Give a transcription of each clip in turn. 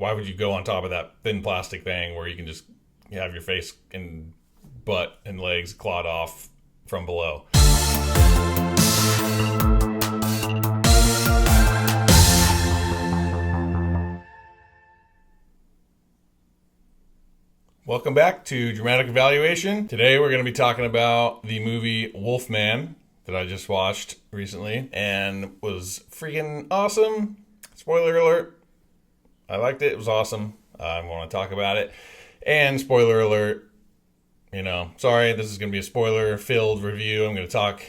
Why would you go on top of that thin plastic thing where you can just have your face and butt and legs clawed off from below? Welcome back to Dramatic Evaluation. Today we're going to be talking about the movie Wolfman that I just watched recently and was freaking awesome. Spoiler alert. I liked it. It was awesome. I want to talk about it. And spoiler alert, sorry, this is going to be a spoiler-filled review. I'm going to talk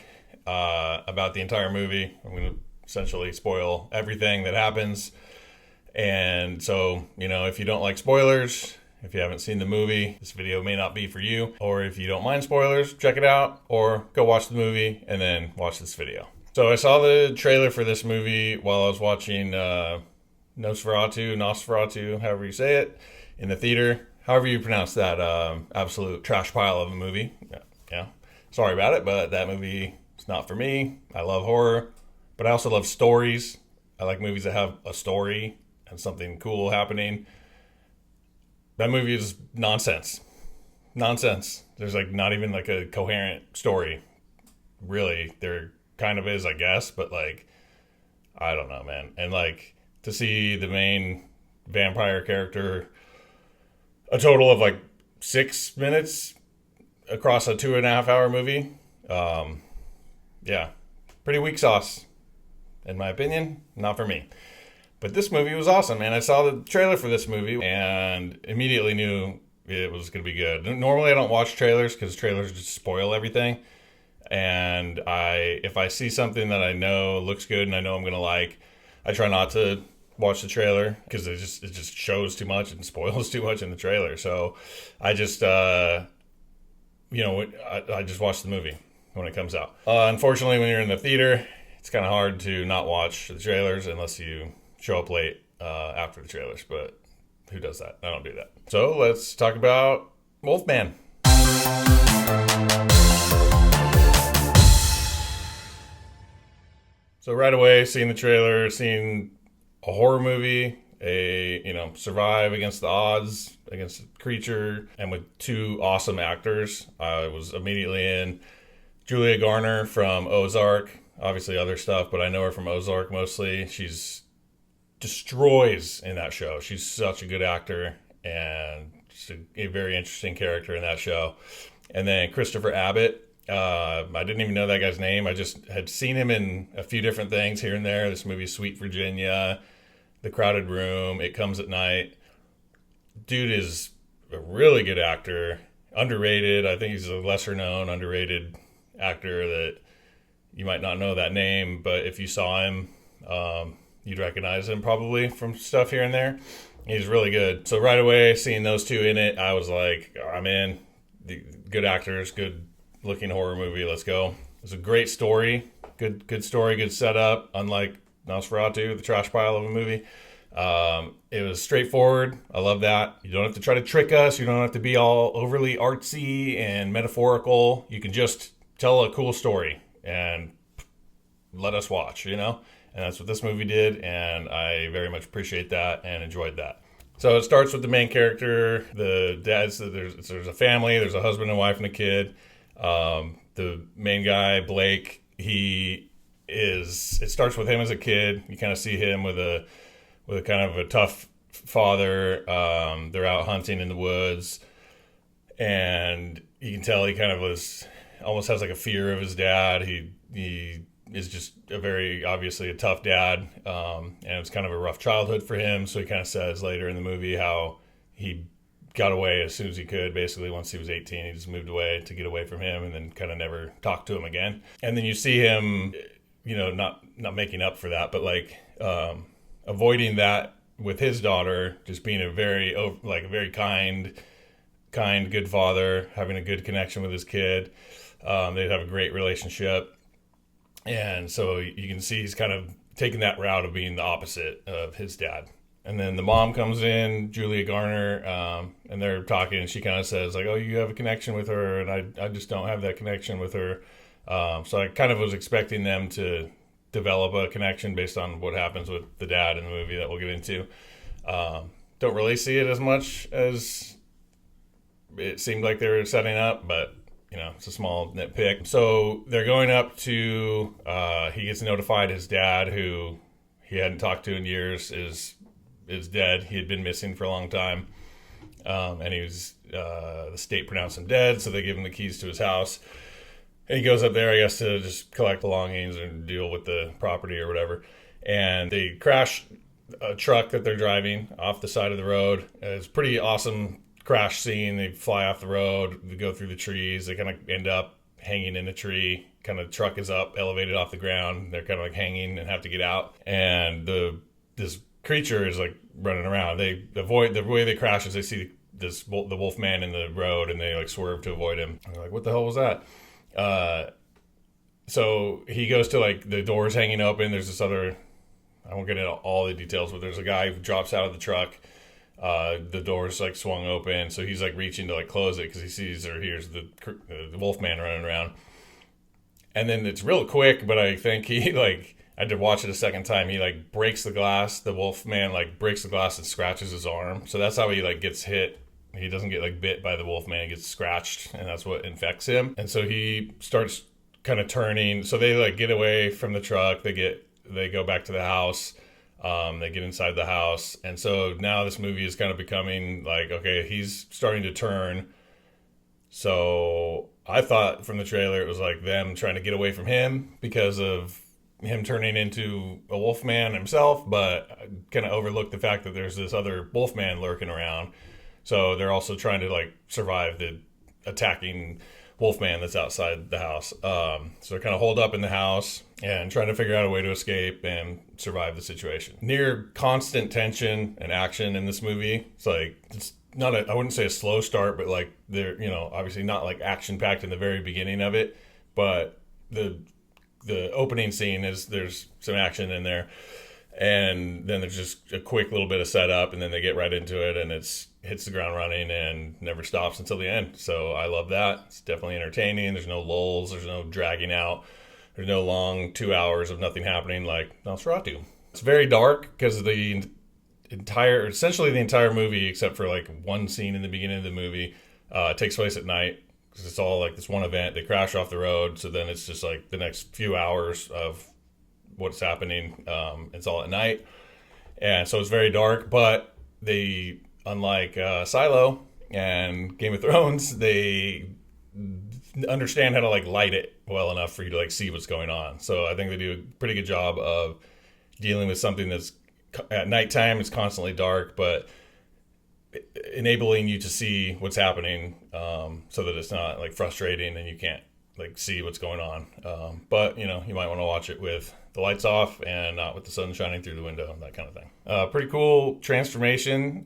about the entire movie. I'm going to essentially spoil everything that happens. And so, if you don't like spoilers, if you haven't seen the movie, this video may not be for you. Or if you don't mind spoilers, check it out. Or go watch the movie and then watch this video. So I saw the trailer for this movie while I was watching Nosferatu, however you say it, in the theater. However you pronounce that absolute trash pile of a movie. Yeah. Sorry about it, but that movie is not for me. I love horror, but I also love stories. I like movies that have a story and something cool happening. That movie is nonsense. There's not even a coherent story. Really, there kind of is, I guess, but I don't know, man. And to see the main vampire character a total of 6 minutes across a 2.5 hour movie. Yeah, pretty weak sauce, in my opinion. Not for me. But this movie was awesome, man. I saw the trailer for this movie and immediately knew it was going to be good. Normally I don't watch trailers because trailers just spoil everything. And if I see something that I know looks good and I know I'm going to like, I try not to watch the trailer because it just shows too much and spoils too much in the trailer. So I just, I just watch the movie when it comes out. Unfortunately, when you're in the theater, it's kind of hard to not watch the trailers unless you show up late after the trailers, but who does that? I don't do that. So let's talk about Wolfman. So right away, seeing the trailer, seeing a horror movie, survive against the odds, against a creature, and with two awesome actors, I was immediately in. Julia Garner from Ozark, obviously other stuff, but I know her from Ozark mostly. She's destroys in that show. She's such a good actor and just a very interesting character in that show. And then Christopher Abbott. I didn't even know that guy's name. I just had seen him in a few different things here and there. This movie, Sweet Virginia, The Crowded Room, It Comes at Night. Dude is a really good actor. Underrated. I think he's a lesser known, underrated actor that you might not know that name, but if you saw him, you'd recognize him probably from stuff here and there. He's really good. So right away, seeing those two in it, I was like, I'm in. Good actors, good looking horror movie. Let's go. It was a great story. Good story, good setup. Unlike Nosferatu, the trash pile of a movie. It was straightforward. I love that. You don't have to try to trick us. You don't have to be all overly artsy and metaphorical. You can just tell a cool story and let us watch, And that's what this movie did, and I very much appreciate that and enjoyed that. So it starts with the main character. The dad's there's a family. There's a husband and wife and a kid. The main guy, Blake, it starts with him as a kid. You kind of see him with a kind of a tough father. They're out hunting in the woods, and you can tell he kind of almost has a fear of his dad. He is just obviously a tough dad, and it was kind of a rough childhood for him. So he kind of says later in the movie how he got away as soon as he could. Basically, once he was 18, he just moved away to get away from him, and then kind of never talked to him again. And then you see him, not making up for that, but avoiding that with his daughter, just being a very kind, good father, having a good connection with his kid. They'd have a great relationship. And so you can see he's kind of taking that route of being the opposite of his dad. And then the mom comes in, Julia Garner, and they're talking, and she kind of says, oh, you have a connection with her, and I just don't have that connection with her. So I kind of was expecting them to develop a connection based on what happens with the dad in the movie that we'll get into. don't really see it as much as it seemed like they were setting up, but it's a small nitpick. So they're going up to, he gets notified his dad, who he hadn't talked to in years, is dead. He had been missing for a long time. And he was, the state pronounced him dead, so they give him the keys to his house. And he goes up there, I guess, to just collect belongings and deal with the property or whatever. And they crash a truck that they're driving off the side of the road. It's a pretty awesome crash scene. They fly off the road, they go through the trees, they kind of end up hanging in a tree. Kind of truck is up, elevated off the ground. They're kind of like hanging and have to get out. And this creature is like running around. They avoid, the way they crash is they see the wolfman in the road, and they like swerve to avoid him. And they're like, what the hell was that? So he goes to, like, the doors hanging open. There's this other, I won't get into all the details, but there's a guy who drops out of the truck. The door's like swung open, so he's like reaching to like close it because he sees or hears the wolfman running around. And then it's real quick, but I think he like, I had to watch it a second time. He like breaks the glass. The wolfman like breaks the glass and scratches his arm. So that's how he like gets hit. He doesn't get like bit by the wolfman. He gets scratched, and that's what infects him. And so he starts kind of turning. So they like get away from the truck. They go back to the house. They get inside the house. And so now this movie is kind of becoming like, okay, he's starting to turn. So I thought from the trailer it was like them trying to get away from him because of him turning into a wolfman himself, but kind of overlooked the fact that there's this other wolfman lurking around. So they're also trying to like survive the attacking wolfman that's outside the house. So they're kind of holed up in the house and trying to figure out a way to escape and survive the situation. Near constant tension and action in this movie. It's like, it's not I wouldn't say a slow start, but like they're, obviously not like action packed in the very beginning of it, but the opening scene is, there's some action in there. And then there's just a quick little bit of setup, and then they get right into it, and hits the ground running and never stops until the end. So I love that. It's definitely entertaining. There's no lulls. There's no dragging out. There's no long 2 hours of nothing happening like Nosferatu. It's very dark because of essentially the entire movie, except for like one scene in the beginning of the movie, takes place at night. Because it's all like this one event. They crash off the road, so then it's just like the next few hours of what's happening. It's all at night, and so it's very dark. But they, unlike Silo and Game of Thrones, they understand how to like light it well enough for you to like see what's going on. So I think they do a pretty good job of dealing with something that's at nighttime. It's constantly dark, but enabling you to see what's happening, so that it's not like frustrating and you can't like see what's going on. But you might want to watch it with the lights off and not with the sun shining through the window, that kind of thing. Pretty cool transformation.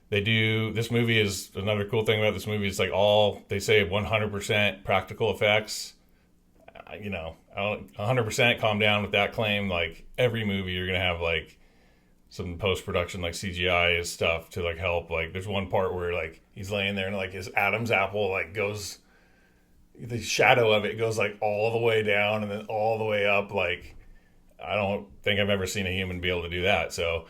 This movie is, another cool thing about this movie is like they say 100% practical effects. I don't 100% calm down with that claim. Like every movie you're going to have like some post-production like CGI stuff to like help. Like there's one part where like he's laying there and like his Adam's apple like goes, the shadow of it goes like all the way down and then all the way up. Like I don't think I've ever seen a human be able to do that. So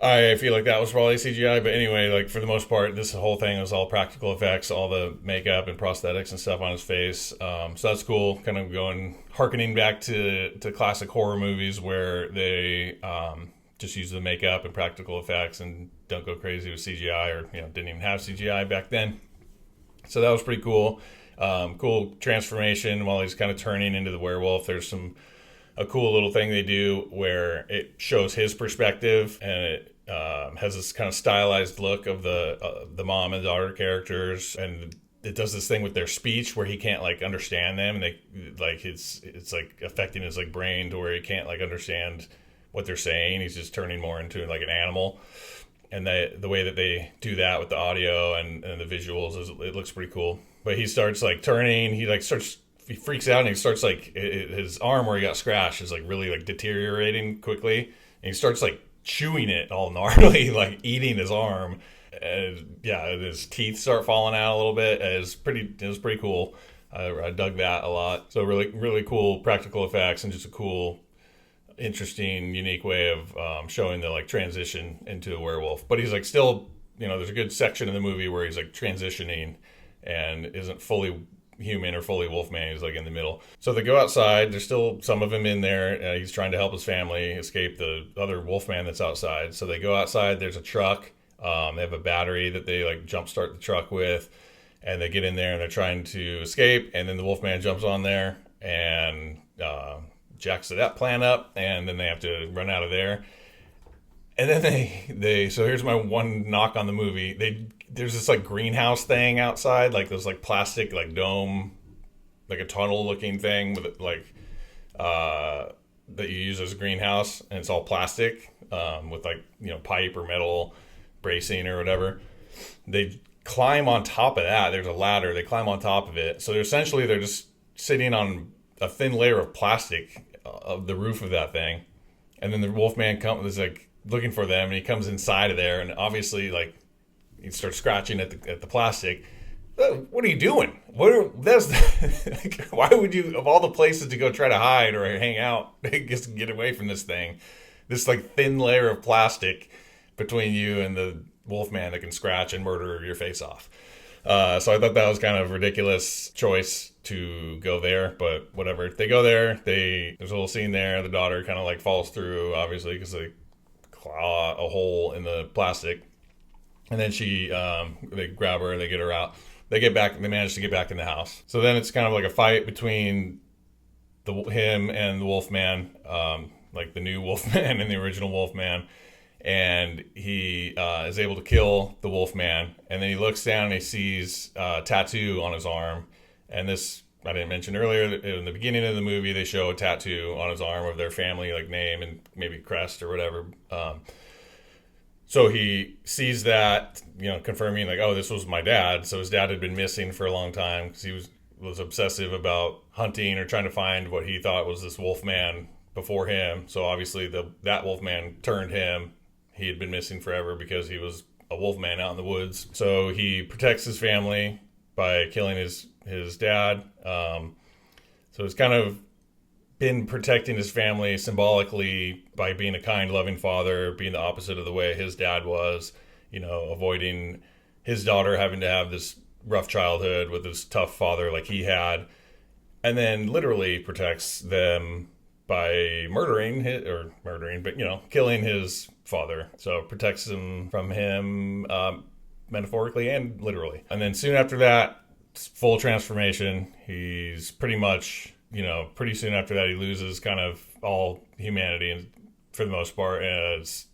I feel like that was probably CGI. But anyway, like for the most part, this whole thing was all practical effects, all the makeup and prosthetics and stuff on his face. So that's cool. Kind of harkening back to classic horror movies where they just use the makeup and practical effects and don't go crazy with CGI, or didn't even have CGI back then. So that was pretty cool. Cool transformation while he's kind of turning into the werewolf. There's a cool little thing they do where it shows his perspective, and it has this kind of stylized look of the mom and daughter characters, and it does this thing with their speech where he can't like understand them, and they like it's like affecting his like brain to where he can't like understand what they're saying. He's just turning more into like an animal. And the way that they do that with the audio and the visuals, it looks pretty cool. But he starts like turning, he freaks out, and he starts like, his arm where he got scratched is like really like deteriorating quickly. And he starts like chewing it all gnarly, like eating his arm. And yeah, his teeth start falling out a little bit. It was pretty cool. I dug that a lot. So really, really cool practical effects and just a cool interesting, unique way of showing the like transition into a werewolf. But he's like still, there's a good section in the movie where he's like transitioning and isn't fully human or fully wolfman. He's like in the middle. So they go outside. There's still some of him in there. He's trying to help his family escape the other wolfman that's outside. So they go outside. There's a truck. They have a battery that they like jumpstart the truck with, and they get in there and they're trying to escape. And then the wolfman jumps on there and jacks that plan up, and then they have to run out of there. And then they so here's my one knock on the movie. There's this like greenhouse thing outside, like those like plastic like dome, like a tunnel looking thing with like that you use as a greenhouse, and it's all plastic with like pipe or metal bracing or whatever. They climb on top of that. There's a ladder. They climb on top of it. So they're just sitting on a thin layer of plastic of the roof of that thing, and then the wolfman is like looking for them, and he comes inside of there, and obviously like he starts scratching at the plastic. What are you doing? Why would you, of all the places to go try to hide or hang out, just get away from this thing, this like thin layer of plastic between you and the wolfman that can scratch and murder your face off. So I thought that was kind of a ridiculous choice to go there, but whatever. They go there. There's a little scene there. The daughter kind of like falls through, obviously, because they claw a hole in the plastic, and then they grab her and they get her out. They manage to get back in the house. So then it's kind of like a fight between him and the wolfman, like the new wolfman and the original wolfman. And he is able to kill the wolfman. And then he looks down and he sees a tattoo on his arm. And this, I didn't mention earlier, in the beginning of the movie, they show a tattoo on his arm of their family, like name and maybe crest or whatever. So he sees that, confirming like, oh, this was my dad. So his dad had been missing for a long time because he was obsessive about hunting or trying to find what he thought was this wolfman before him. So obviously that wolfman turned him. He had been missing forever because he was a wolfman out in the woods. So he protects his family by killing his dad. So it's kind of been protecting his family symbolically by being a kind, loving father, being the opposite of the way his dad was, avoiding his daughter having to have this rough childhood with this tough father like he had, and then literally protects them by killing his father. So protects him from him metaphorically and literally. And then soon after that, full transformation. He's pretty much, pretty soon after that, he loses kind of all humanity for the most part, and it's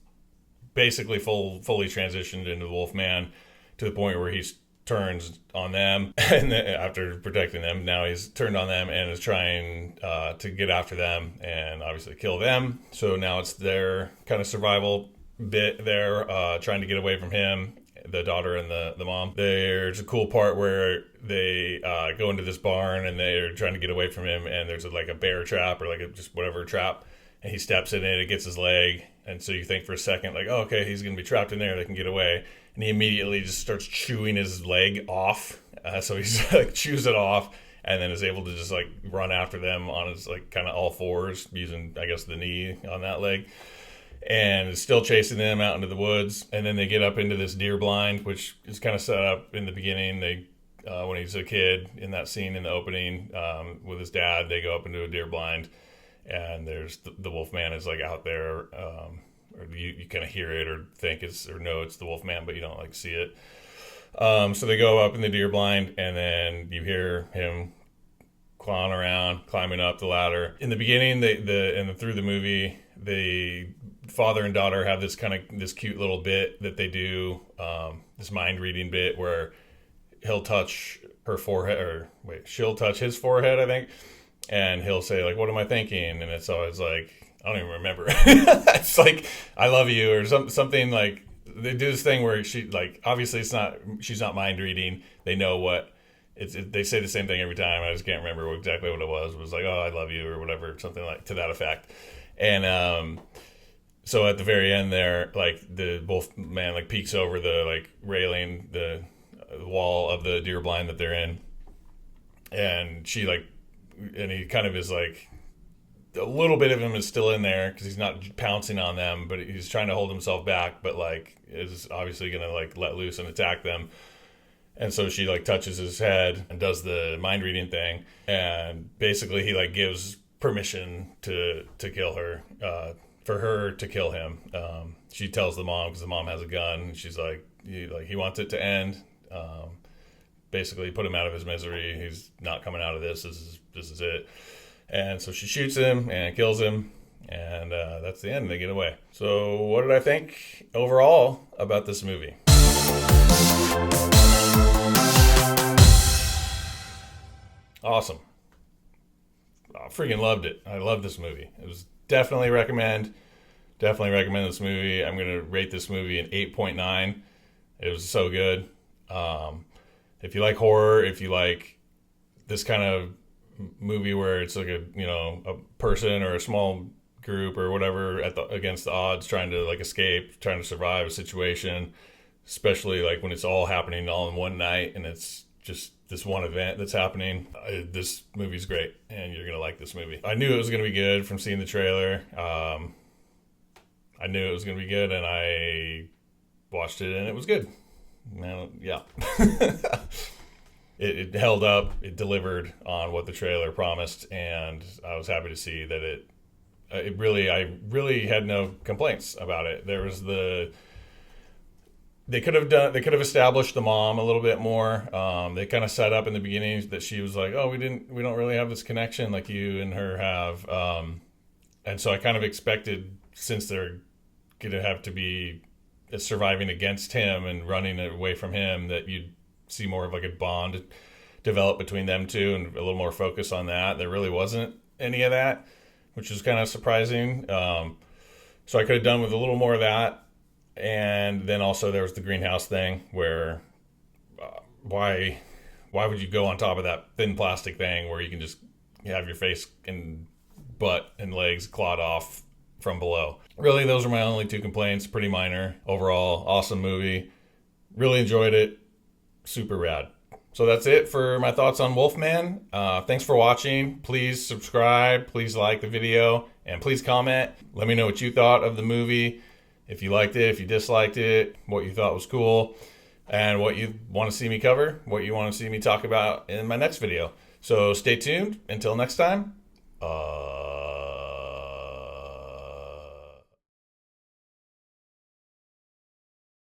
basically fully transitioned into the Wolfman to the point where he turns on them, and then after protecting them, now he's turned on them and is trying to get after them and obviously kill them. So now it's their kind of survival bit there, trying to get away from him, the daughter and the mom. There's a cool part where they go into this barn and they're trying to get away from him, and there's like a bear trap or like just whatever trap, and he steps in it, it gets his leg, and so you think for a second like, oh, okay, he's gonna be trapped in there, they can get away, and he immediately just starts chewing his leg off. So he's like chews it off, and then is able to just like run after them on his like kind of all fours, using I guess the knee on that leg, and is still chasing them out into the woods. And then they get up into this deer blind, which is kind of set up in the beginning. They when he's a kid in that scene in the opening with his dad, they go up into a deer blind, and there's the Wolfman is like out there, or you kind of hear it or think know it's the Wolfman, but you don't like see it. So they go up in the deer blind, and then you hear him clawing around, climbing up the ladder. In the beginning, through the movie, the father and daughter have this cute little bit that they do, this mind reading bit where he'll touch her forehead, she'll touch his forehead, I think, and he'll say like, "What am I thinking?" And it's always like, I don't even remember. It's like, "I love you," or something like. They do this thing where she like, obviously she's not mind reading. They know what they say the same thing every time. I just can't remember exactly what it was. It was like, "Oh, I love you," or whatever, something like to that effect. And so at the very end there, like the Wolfman like peeks over the like railing, the wall of the deer blind that they're in, and he kind of is like, a little bit of him is still in there because he's not pouncing on them, but he's trying to hold himself back, but like is obviously gonna like let loose and attack them. And so she like touches his head and does the mind reading thing, and basically he like gives permission to kill her, for her to kill him. She tells the mom, because the mom has a gun, and she's like he wants it to end. Basically put him out of his misery. He's not coming out of this. This is it. And so she shoots him and kills him, and that's the end. They get away. So what did I think overall about this movie? Awesome. I freaking loved it. I love this movie. It was definitely recommend this movie. I'm going to rate this movie an 8.9. It was so good. If you like horror, if you like this kind of movie where it's like a person or a small group or whatever against the odds, trying to like escape, trying to survive a situation, especially like when it's all happening all in one night and it's just this one event that's happening. This movie's great, and you're gonna like this movie. I knew it was gonna be good from seeing the trailer. I knew it was gonna be good, and I watched it, and it was good. Yeah. It held up. It delivered on what the trailer promised, and I was happy to see that I really had no complaints about it. There was they could have established the mom a little bit more. They kind of set up in the beginning that she was like, oh, we don't really have this connection like you and her have. And so I kind of expected, since they're going to have to be surviving against him and running away from him, that you'd see more of like a bond develop between them two and a little more focus on that. There really wasn't any of that, which is kind of surprising. So I could have done with a little more of that. And then also there was the greenhouse thing where why would you go on top of that thin plastic thing where you can just have your face and butt and legs clawed off from below? Really, those are my only two complaints. Pretty minor. Overall, awesome movie. Really enjoyed it. Super rad. So that's it for my thoughts on Wolfman. Thanks for watching. Please subscribe. Please like the video. And please comment. Let me know what you thought of the movie. If you liked it, if you disliked it, what you thought was cool, and what you want to see me cover, what you want to see me talk about in my next video. So stay tuned. Until next time.